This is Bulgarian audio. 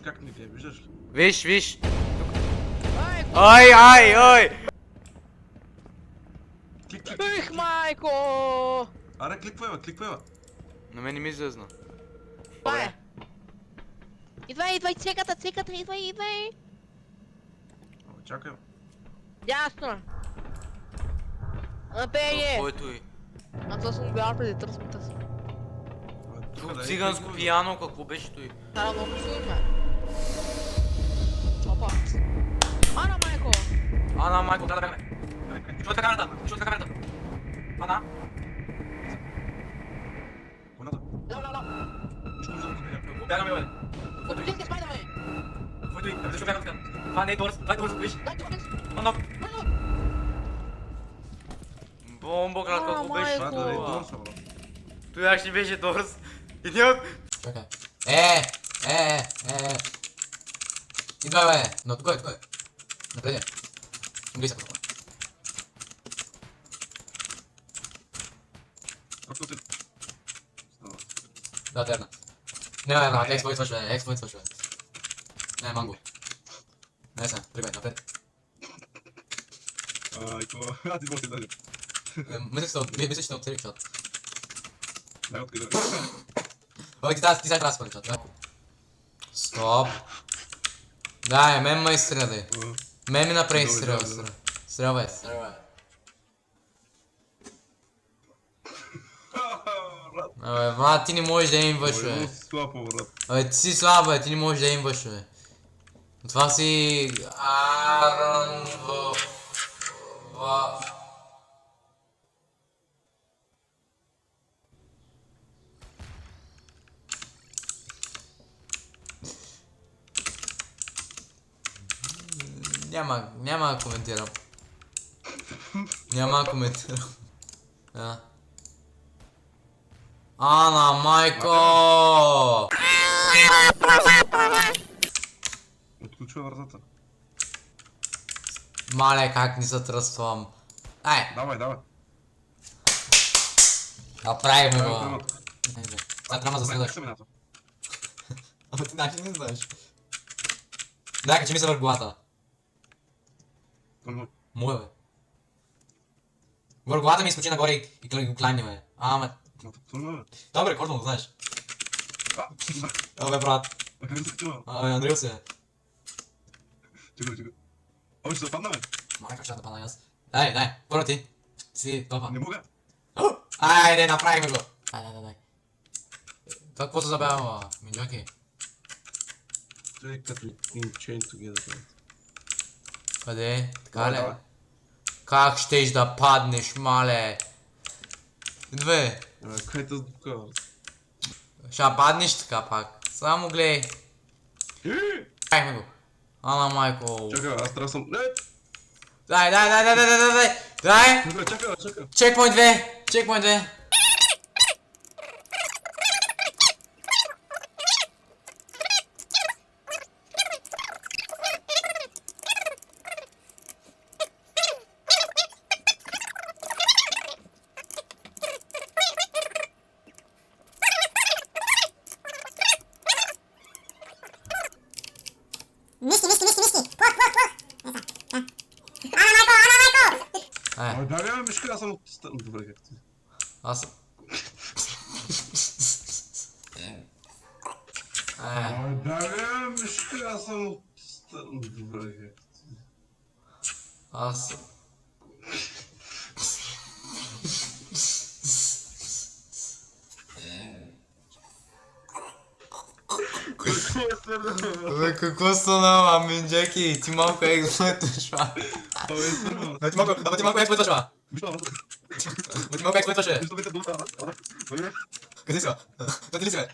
как ни гледа, виждаш ли? Виж, виж. Ай! Клик. Ех, майко! Аре, кликвай, бе. На мен не ми излезна. Това е. Идвай, цеката, идвай. Абе, чакай, бе. Дясно. Напеге. Който и. А това съм бял преди търсмата си. Абе, тука да е Циганско кликвай, бе. пияно, какво беше той? Стара много силна. Опа. Ана, майко! Ана, майко, трябва да бегне. Чувате камерата. Ана. Коната. Ла. Чуваш да го бия. Бягаме, бе. Отбудинки, спайдаме! Който и. Защо бягам така? Това не е Торс, виж. Дай тук влез! Ано. Бомбо, крат, какво беше? Това да е Дорса, бро. Той аз ще беше Торс. Идиот. Чакай. Идвай, бе. Но тук е. Напреди. Гледай се какво. Както ти? Става. Да, терна. Не, брат, експлойт свършва, бе. Не, манго. Не, сега, тръгвай, напред. И това... ти може да даде. Мисля, че ще оцелих, чат. Дай откъде. Бе, ти сега трябва да спали, чат. Стоп. Дай, мен ме изстреляй. Мен ми направи изстреляй. Стрелвай. Абе, брат, ти не можеш да имваш, бе. Слабо, брат. Абе, ти си слаб, бе, ти не можеш да имваш, бе. Това си... Арон в... Няма да коментирам. Да. Ана, майко! Отключва вратата. Мале, как не се тръствам. Ай, Давай. направихме Дай го. откъде. Сега трябва да застрелиш. Семената. Ама ти начин не знаеш. Дай, качи ми се върху главата. Моя, бе. Върху главата ми изкочи нагоре и го клаймни, бе. Ама... Добре, рекордно го знаеш. Абе, брат. Абе, Андрил се. Чакай. Ой, ще западна, бе. Мале, как ще да падна аз. Дай, първо ти. Си, топа. Не мога. Айде, направихме го. Дай. Това какво се забавя, минджаки? Чакай, като in chain together. Къде? Така ли? Давай. Как щеш да паднеш, мале? Две. Кай те тука, брат. Ще паднеш така пак. Само гледай. Правихме го. Ана, майко. Чакай, аз трябва съм... Дай. Чакай. Чекпоинт 2. Дай бе, мишка, аз съм... Добре, как ти? Аз съм... Дай бе, мишка, аз съм... Добре, как ти? Аз съм... Бе, какво стана, Минджаки? Ти малко експлойтваш, ба. Ти малко експлойтваш, ба. Ти малко експлойтваш, бе. Къде си, бе? Къде ли си, бе?